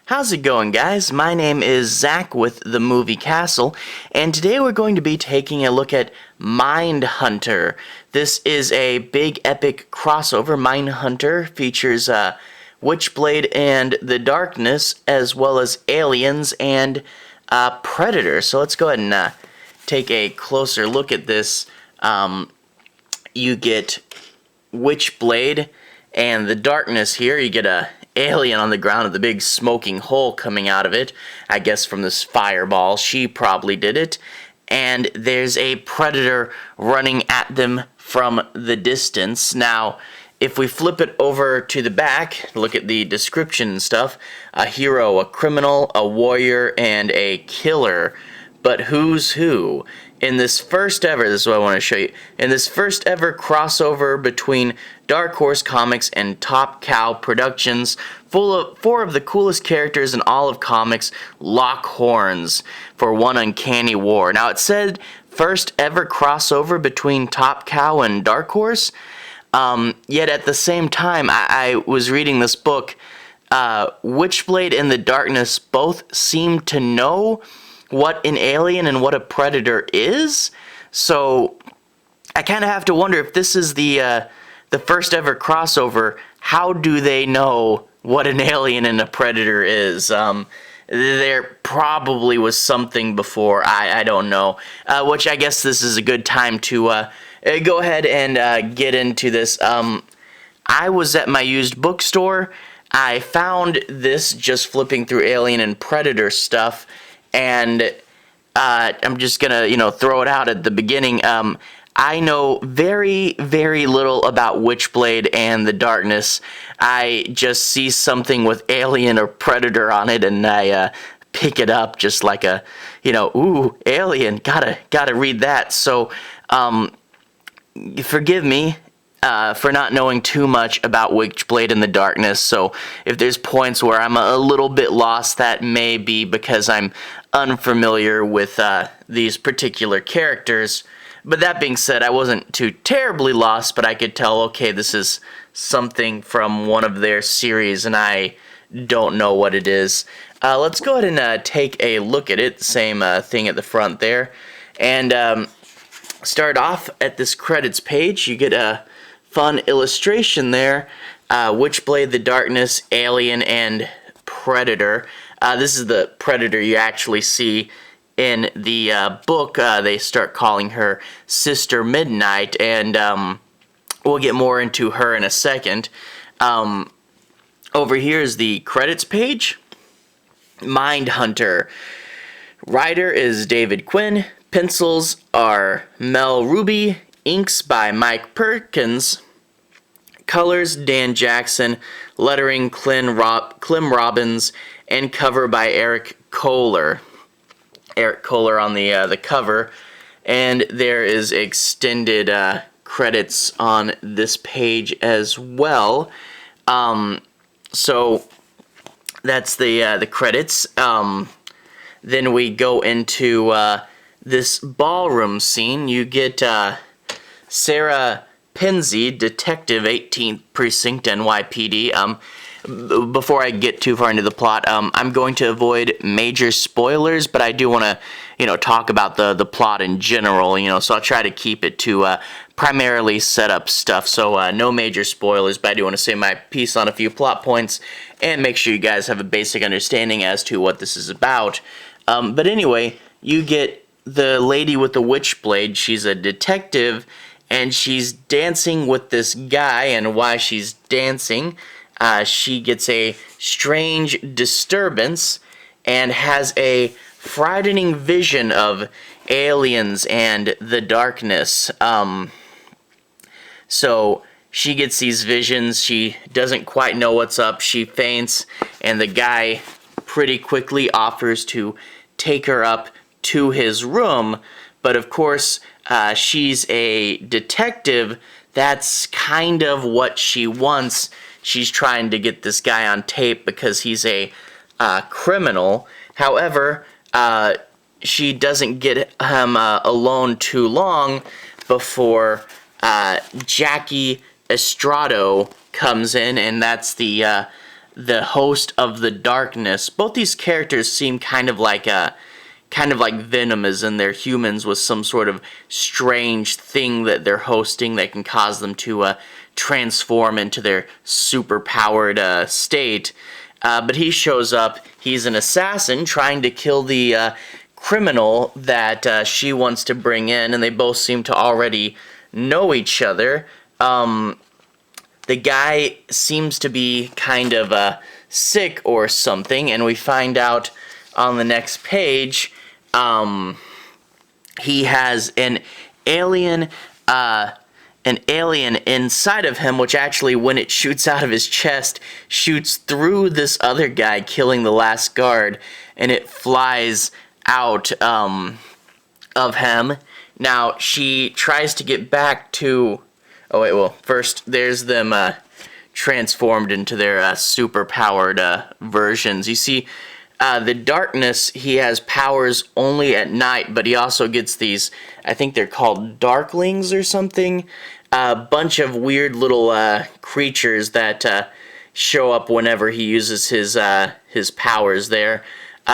How's it going, guys? My name is Zach with the Movie Castle, and today we're going to be taking a look at Mindhunter. This is a big epic crossover. Mindhunter features Witchblade and the Darkness, as well as aliens and Predator. So let's go ahead and take a closer look at this. You get Witchblade and the Darkness here. You get a alien on the ground with a big smoking hole coming out of it, I guess from this fireball. She probably did it. And there's a predator running at them from the distance. Now, if we flip it over to the back, look at the description and stuff, a hero, a criminal, a warrior, and a killer. But who's who? In this first ever, this is what I want to show you, in this first ever crossover between Dark Horse Comics and Top Cow Productions, full of four of the coolest characters in all of comics lock horns for one uncanny war. Now it said first ever crossover between Top Cow and Dark Horse, yet at the same time I was reading this book, Witchblade and the Darkness both seem to know what an alien and what a predator is, so I kind of have to wonder if this is the first ever crossover. How do they know what an alien and a predator is? There probably was something before, I don't know, which I guess this is a good time to go ahead and get into this. I was at my used bookstore. I found this just flipping through alien and predator stuff, and I'm just gonna, throw it out at the beginning. I know very, very little about Witchblade and the Darkness. I just see something with alien or predator on it, and I pick it up just like a, ooh, alien, gotta read that. So, forgive me for not knowing too much about Witchblade and the Darkness. So if there's points where I'm a little bit lost, that may be because I'm unfamiliar with these particular characters. But that being said, I wasn't too terribly lost, but I could tell, okay, this is something from one of their series, and I don't know what it is. Let's go ahead and take a look at it. Same thing at the front there. And start off at this credits page. You get a fun illustration there. Witchblade, the Darkness, Alien, and Predator. This is the Predator you actually see in the book. They start calling her Sister Midnight, and we'll get more into her in a second. Over here is the credits page. Mindhunter. Writer is David Quinn. Pencils are Mel Ruby. Inks by Mike Perkins. Colors Dan Jackson. Lettering Clem Robbins. And cover by Eric Kohler. Eric Kohler on the cover. And there is extended credits on this page as well. So that's the credits. Then we go into this ballroom scene. You get Sarah Penzie, Detective, 18th Precinct, NYPD. Before I get too far into the plot, I'm going to avoid major spoilers, but I do want to, talk about the plot in general, so I'll try to keep it to primarily setup stuff, so no major spoilers, but I do want to say my piece on a few plot points and make sure you guys have a basic understanding as to what this is about. But anyway, you get the lady with the Witchblade. She's a detective, and she's dancing with this guy, and while she's dancing, she gets a strange disturbance and has a frightening vision of aliens and the Darkness. So she gets these visions. She doesn't quite know what's up. She faints, and the guy pretty quickly offers to take her up to his room. But of course, she's a detective. That's kind of what she wants. She's trying to get this guy on tape because he's a criminal. However, she doesn't get him alone too long before Jackie Estrado comes in, and that's the the host of the darkness. Both these characters seem kind of like Venom, as in they're humans with some sort of strange thing that they're hosting that can cause them to transform into their super-powered state. But he shows up. He's an assassin trying to kill the criminal that she wants to bring in, and they both seem to already know each other. The guy seems to be kind of sick or something, and we find out on the next page he has an alien inside of him, which actually, when it shoots out of his chest, shoots through this other guy, killing the last guard, and it flies out of him. Now, she tries to get back to... Oh, wait, well, first, there's them transformed into their super-powered versions. You see, the darkness, he has powers only at night, but he also gets these, I think they're called darklings or something, a bunch of weird little creatures that show up whenever he uses his powers there.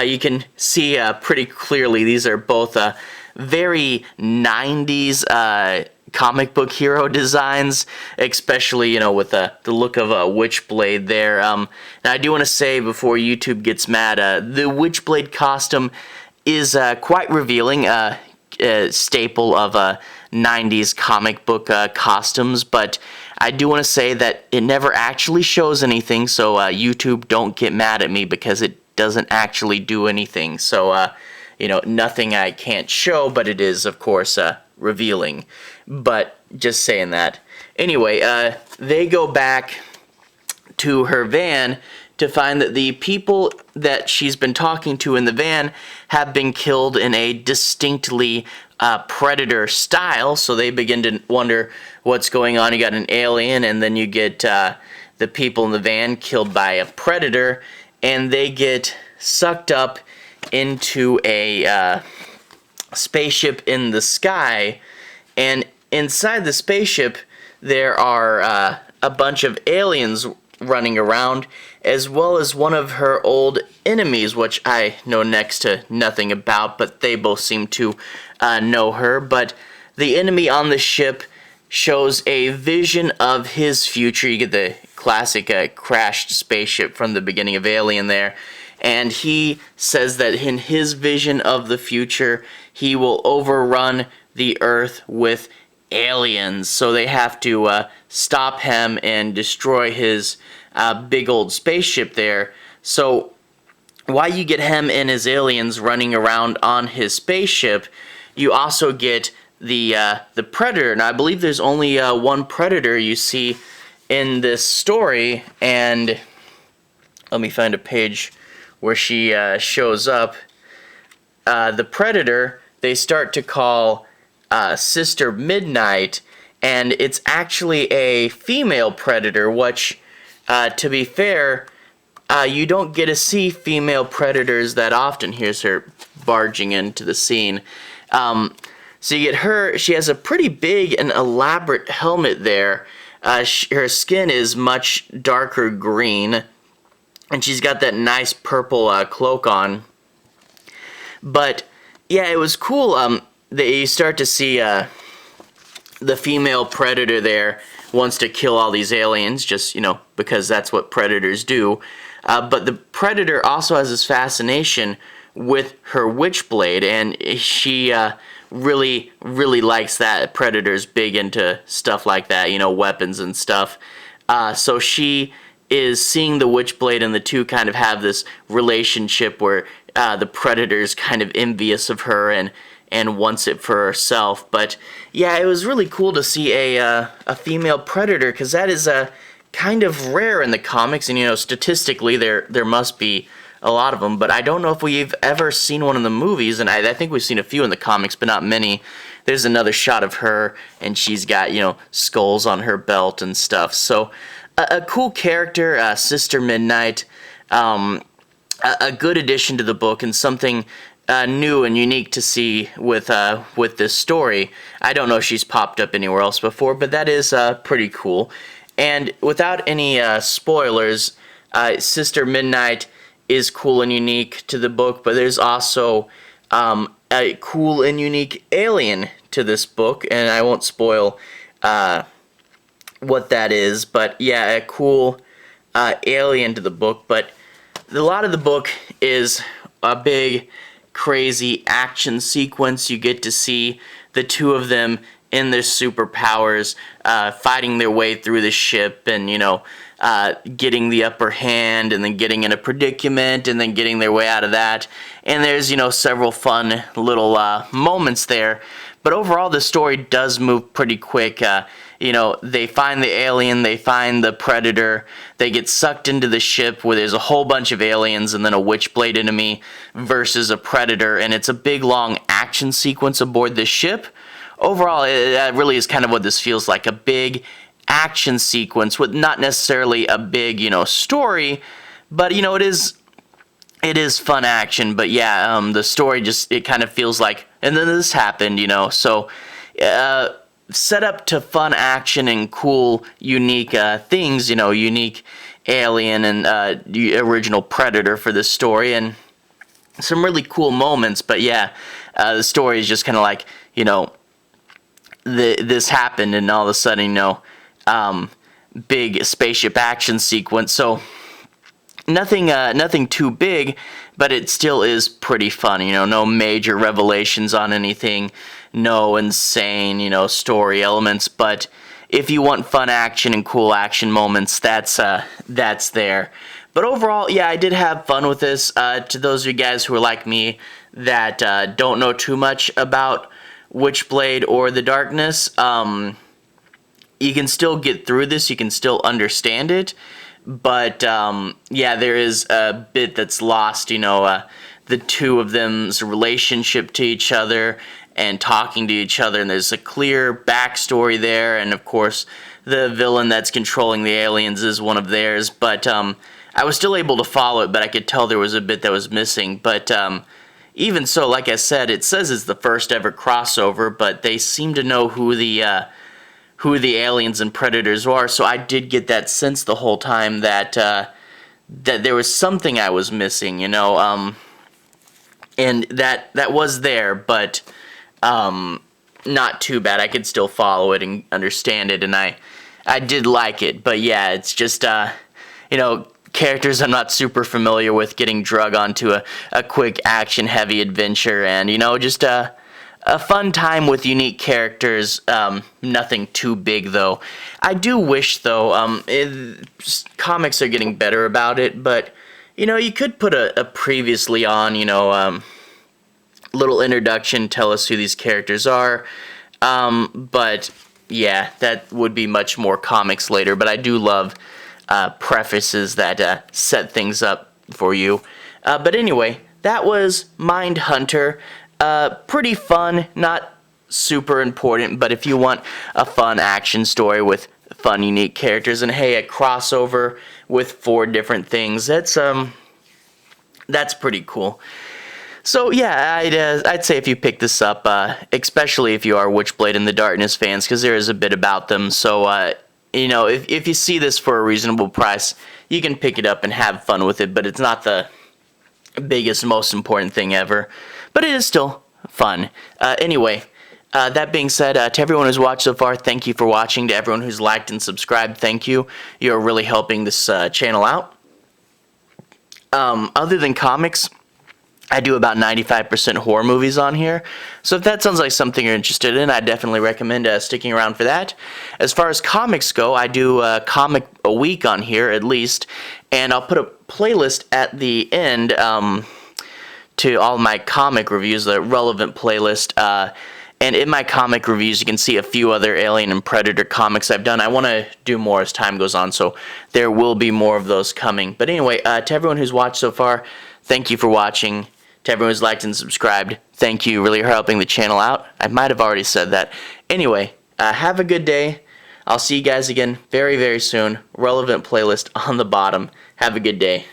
You can see pretty clearly these are both very 90s comic book hero designs, especially, you know, with the look of Witchblade there. And I do want to say, before YouTube gets mad, the Witchblade costume is quite revealing, staple of 90s comic book costumes, but I do want to say that it never actually shows anything, so YouTube, don't get mad at me, because it doesn't actually do anything. So, you know, nothing I can't show, but it is, of course, revealing. But just saying that. Anyway, they go back to her van to find that the people that she's been talking to in the van have been killed in a distinctly Predator style, so they begin to wonder what's going on. You got an alien, and then you get the people in the van killed by a Predator, and they get sucked up into a spaceship in the sky, and inside the spaceship there are a bunch of aliens running around, as well as one of her old enemies, which I know next to nothing about, but they both seem to know her. But the enemy on the ship shows a vision of his future. You get the classic crashed spaceship from the beginning of Alien there, and he says that in his vision of the future, he will overrun the Earth with aliens, so they have to stop him and destroy his big old spaceship there. So while you get him and his aliens running around on his spaceship, you also get the Predator. Now, I believe there's only one Predator you see in this story, and let me find a page where she shows up. The Predator, they start to call Sister Midnight, and it's actually a female Predator, which, to be fair, you don't get to see female Predators that often. Here's her barging into the scene. So you get her. She has a pretty big and elaborate helmet there. Her skin is much darker green, and she's got that nice purple cloak on. But yeah, it was cool that you start to see the female Predator there wants to kill all these aliens, just, you know, because that's what Predators do. But the Predator also has this fascination with her Witchblade, and she really likes that. Predator's big into stuff like that, you know, weapons and stuff. So she is seeing the Witchblade, and the two kind of have this relationship where the Predator's kind of envious of her and wants it for herself. But yeah, it was really cool to see a female Predator, because that is kind of rare in the comics, and, you know, statistically there must be a lot of them, but I don't know if we've ever seen one in the movies, and I think we've seen a few in the comics, but not many. There's another shot of her, and she's got, you know, skulls on her belt and stuff. So a cool character, Sister Midnight, a good addition to the book, and something new and unique to see with this story. I don't know if she's popped up anywhere else before, but that is pretty cool. And without any spoilers, Sister Midnight is cool and unique to the book, but there's also a cool and unique alien to this book, and I won't spoil what that is, but yeah, a cool alien to the book. But a lot of the book is a big, crazy action sequence. You get to see the two of them in their superpowers, fighting their way through the ship, and getting the upper hand, and then getting in a predicament, and then getting their way out of that. And there's several fun little moments there. But overall, the story does move pretty quick. They find the alien, they find the predator, they get sucked into the ship where there's a whole bunch of aliens and then a Witchblade enemy versus a predator, and it's a big long action sequence aboard this ship. Overall, that really is kind of what this feels like, a big action sequence with not necessarily a big, story, but, it is fun action. But yeah, the story it kind of feels like, and then this happened, so set up to fun action and cool, unique things, unique alien and the original predator for this story, and some really cool moments. But yeah, the story is just kind of like, this happened, and all of a sudden, big spaceship action sequence. So nothing too big, but it still is pretty fun. No major revelations on anything, no insane, story elements. But if you want fun action and cool action moments, that's there. But overall, yeah, I did have fun with this. To those of you guys who are like me that don't know too much about Witchblade or the Darkness, you can still get through this. You can still understand it. But yeah, there is a bit that's lost, the two of them's relationship to each other and talking to each other, and there's a clear backstory there, and of course the villain that's controlling the aliens is one of theirs. But I was still able to follow it, but I could tell there was a bit that was missing. But even so, like I said, it says it's the first ever crossover, but they seem to know who the aliens and predators are, so I did get that sense the whole time that that there was something I was missing, and that was there, but not too bad. I could still follow it and understand it, and I did like it. But yeah, it's just characters I'm not super familiar with getting drug onto a quick action-heavy adventure, and just a fun time with unique characters. Nothing too big, though. I do wish, though, comics are getting better about it, but, you could put a previously on, little introduction, tell us who these characters are, but, yeah, that would be much more comics later. But I do love prefaces that set things up for you. But anyway, that was Mindhunter. Pretty fun, not super important, but if you want a fun action story with fun, unique characters, and hey, a crossover with 4 different things, that's pretty cool. So yeah, I'd say if you pick this up, especially if you are Witchblade and the Darkness fans, because there is a bit about them. So if you see this for a reasonable price, you can pick it up and have fun with it. But it's not the biggest, most important thing ever. But it is still fun. Anyway, that being said, to everyone who's watched so far, thank you for watching. To everyone who's liked and subscribed, thank you. You're really helping this channel out. Other than comics, I do about 95% horror movies on here. So if that sounds like something you're interested in, I definitely recommend sticking around for that. As far as comics go, I do a comic a week on here at least. And I'll put a playlist at the end to all my comic reviews, the relevant playlist. And in my comic reviews, you can see a few other Alien and Predator comics I've done. I want to do more as time goes on, so there will be more of those coming. But anyway, to everyone who's watched so far, thank you for watching. To everyone who's liked and subscribed, thank you. Really helping the channel out. I might have already said that. Anyway, have a good day. I'll see you guys again very, very soon. Relevant playlist on the bottom. Have a good day.